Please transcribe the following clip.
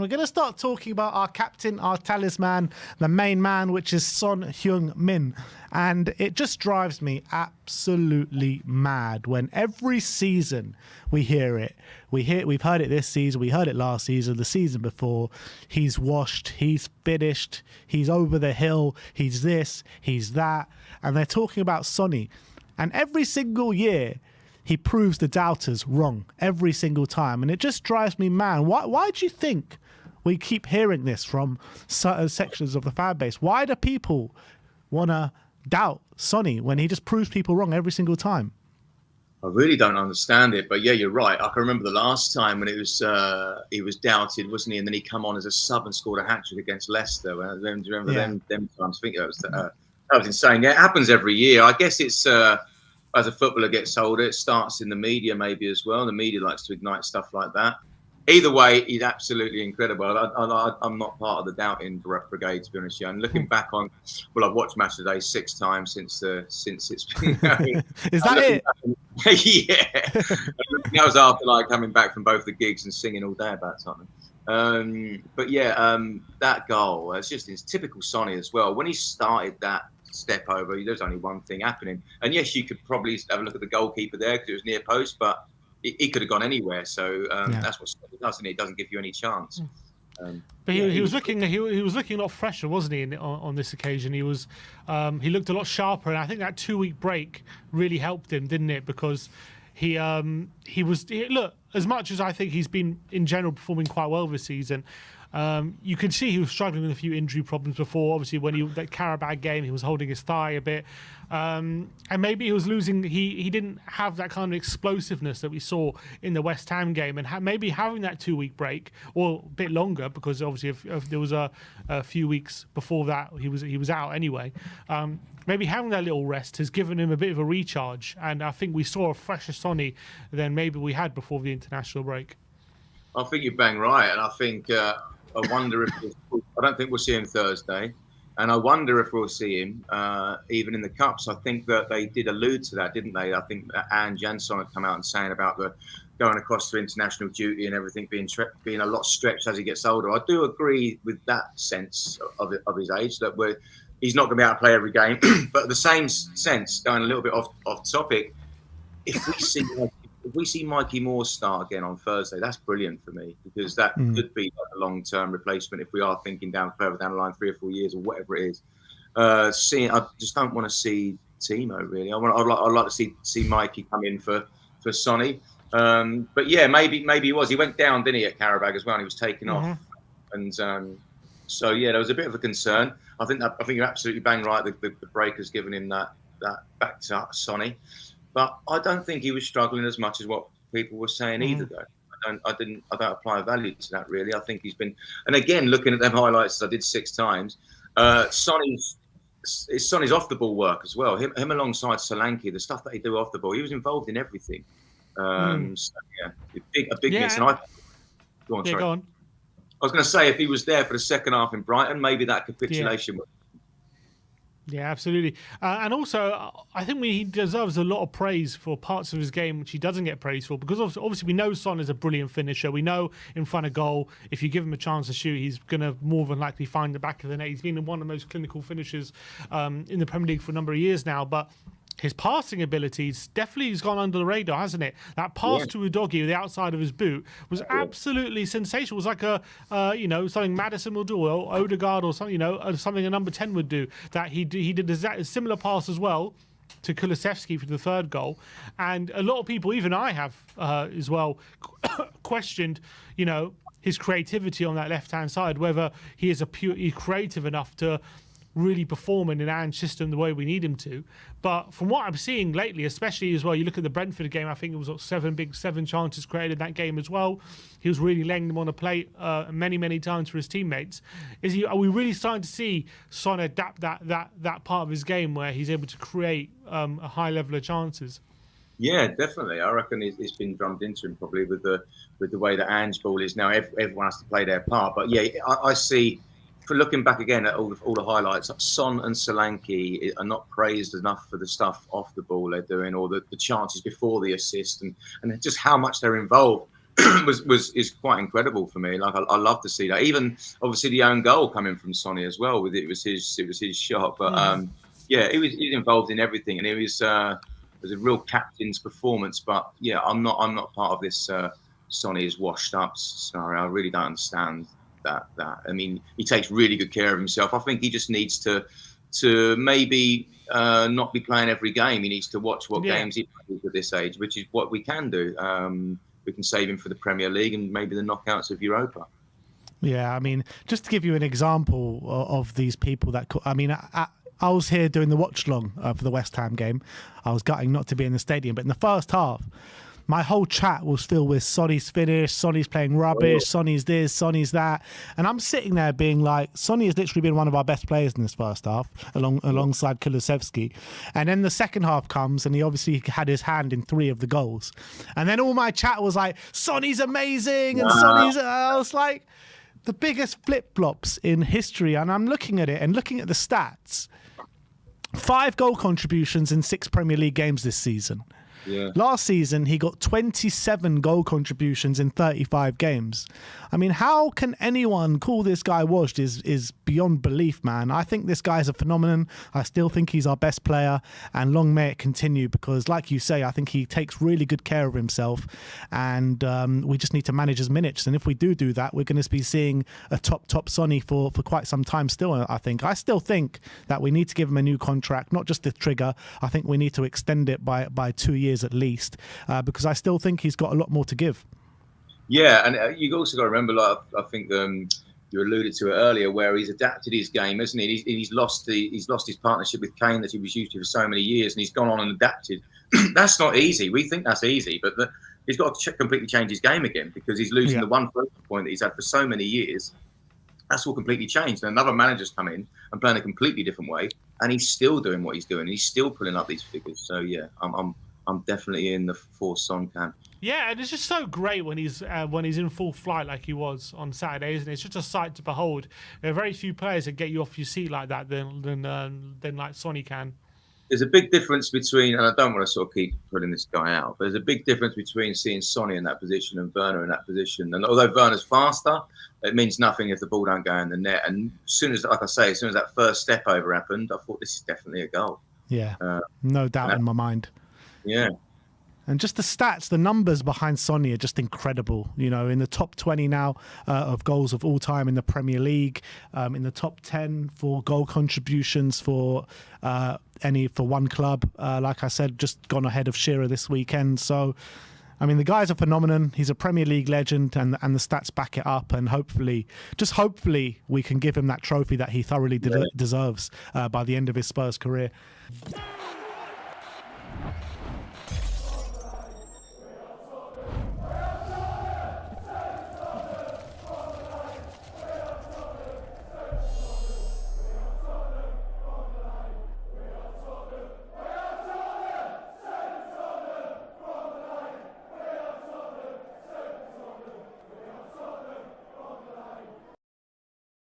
We're going to start talking about our captain, our talisman, the main man, which is Son Heung-min. And it just drives me absolutely mad when every season we hear it. We've heard it this season, we heard it last season, the season before. He's washed, he's finished, he's over the hill, he's this, he's that. And they're talking about Sonny. And every single year, he proves the doubters wrong every single time. And it just drives me mad. Why do you think we keep hearing this from certain sections of the fan base? Why do people want to doubt Sonny when he just proves people wrong every single time? I really don't understand it, but yeah, you're right. I can remember the last time when it was he was doubted, wasn't he? And then he come on as a sub and scored a hat-trick against Leicester. Do you remember them times? I think that was insane. Yeah, it happens every year. I guess it's as a footballer gets older, it starts in the media maybe as well. The media likes to ignite stuff like that. Either way, he's absolutely incredible. I'm not part of the doubting brigade, to be honest. And looking back on, I've watched Match of the Day 6 times since it's been going. Is that it? Yeah. That was after coming back from both the gigs and singing all day about something. But yeah, that goal, it's typical Sonny as well. When he started that step over, there's only one thing happening. And yes, you could probably have a look at the goalkeeper there because it was near post, but he could have gone anywhere. So that's what Sonny does, and it doesn't give you any chance. But he was looking a lot fresher, wasn't he? On this occasion, he looked a lot sharper, and I think that 2-week break really helped him, didn't it? Because look, as much as I think he's been in general performing quite well this season, you could see he was struggling with a few injury problems before. Obviously, when that Karabag game, he was holding his thigh a bit, and maybe he was losing. He didn't have that kind of explosiveness that we saw in the West Ham game, and maybe having that 2-week break or a bit longer, because obviously if there was a few weeks before that he was out anyway. Maybe having that little rest has given him a bit of a recharge, and I think we saw a fresher Sonny than maybe we had before the international break. I think you're bang right, and I think I wonder if I don't think we'll see him Thursday, and I wonder if we'll see him even in the cups. I think that they did allude to that, didn't they? I think that Anne Jansson had come out and saying about the going across to international duty and everything being a lot stretched as he gets older. I do agree with that sense of his age, that he's not going to be able to play every game. But the same sense, going a little bit off topic, if we see Mikey Moore start again on Thursday, that's brilliant for me, because that could be a long-term replacement if we are thinking further down the line, 3 or 4 years or whatever it is. I just don't want to see Timo, really. I'd like to see Mikey come in for Sonny. But yeah, maybe he was. He went down, didn't he, at Karabag as well, and he was taken off. And so yeah, there was a bit of a concern. I think you're absolutely bang right. The break has given him that back to Sonny. But I don't think he was struggling as much as what people were saying either, though. I don't apply value to that, really. I think he's been, and again, looking at them highlights as I did 6 times, Sonny's off the ball work as well. Him alongside Solanke, the stuff that he do off the ball, he was involved in everything. So yeah, a big miss. And go on. I was going to say, if he was there for the second half in Brighton, maybe that capitulation would. Yeah, absolutely. And also, I think he deserves a lot of praise for parts of his game which he doesn't get praise for, because obviously we know Son is a brilliant finisher. We know in front of goal, if you give him a chance to shoot, he's going to more than likely find the back of the net. He's been one of the most clinical finishers in the Premier League for a number of years now, but his passing abilities definitely has gone under the radar, hasn't it? That pass to Udogie with the outside of his boot was absolutely sensational. It was like something Maddison will do, or Odegaard, or something, something a number 10 would do. That he did a similar pass as well to Kulusevski for the 3rd goal. And a lot of people, even I have as well, questioned, his creativity on that left-hand side, whether he's creative enough to really perform in an Ange system the way we need him to. But from what I'm seeing lately, especially as well, you look at the Brentford game, I think it was 7 chances created in that game as well. He was really laying them on a plate many times for his teammates. Are we really starting to see Son adapt that part of his game where he's able to create a high level of chances? Yeah, definitely. I reckon it's been drummed into him probably with the way that Ange ball is now. Everyone has to play their part. But yeah, I see. For looking back again at all the highlights, Son and Solanke are not praised enough for the stuff off the ball they're doing, or the chances before the assist, and just how much they're involved. is quite incredible for me. Like I love to see that. Even obviously the own goal coming from Sonny as well. With it was his shot. But yeah, he's involved in everything, and it was a real captain's performance. But yeah, I'm not part of this Sonny is washed up scenario. I really don't understand that. I mean, he takes really good care of himself. I think he just needs to maybe not be playing every game. He needs to watch what games he plays at this age, which is what we can do. We can save him for the Premier League and maybe the knockouts of Europa. Yeah, I mean, just to give you an example of these people that, I mean, I was here doing the watch long for the West Ham game. I was gutting not to be in the stadium, but in the first half, my whole chat was filled with Sonny's finish, Sonny's playing rubbish, Sonny's this, Sonny's that. And I'm sitting there being like, Sonny has literally been one of our best players in this first half, alongside Kulusevski. And then the second half comes, and he obviously had his hand in 3 of the goals. And then all my chat was like, Sonny's amazing, and Sonny's... I was like, the biggest flip-flops in history. And I'm looking at it and looking at the stats. 5 goal contributions in 6 Premier League games this season. Yeah. Last season, he got 27 goal contributions in 35 games. I mean, how can anyone call this guy washed is beyond belief, man. I think this guy's a phenomenon. I still think he's our best player, and long may it continue, because like you say, I think he takes really good care of himself, and we just need to manage his minutes. And if we do that, we're going to be seeing a top Sonny for quite some time still, I think. I still think that we need to give him a new contract, not just the trigger. I think we need to extend it by 2 years at least, because I still think he's got a lot more to give. Yeah, and you also got to remember, like I think you alluded to it earlier, where he's adapted his game, hasn't he? He's lost his partnership with Kane that he was used to for so many years, and he's gone on and adapted. That's not easy. We think that's easy, but he's got to completely change his game again, because he's losing the one focal point that he's had for so many years. That's all completely changed. And another manager's come in and playing a completely different way, and he's still doing what he's doing. He's still pulling up these figures. So yeah, I'm definitely in the for Son camp. Yeah, and it's just so great when he's in full flight like he was on Saturday, isn't it? It's just a sight to behold. There are very few players that get you off your seat like that than like Sonny can. There's a big difference between, and I don't want to sort of keep putting this guy out, but there's a big difference between seeing Sonny in that position and Werner in that position. And although Werner's faster, it means nothing if the ball don't go in the net. And as soon as that first step over happened, I thought this is definitely a goal. Yeah, no doubt in my mind. Yeah. And just the stats, the numbers behind Sonny are just incredible. You know, in the top 20 now of goals of all time in the Premier League, in the top 10 for goal contributions for one club. Like I said, just gone ahead of Shearer this weekend. So, I mean, the guy's a phenomenon. He's a Premier League legend, and the stats back it up. And hopefully, we can give him that trophy that he thoroughly deserves by the end of his Spurs career.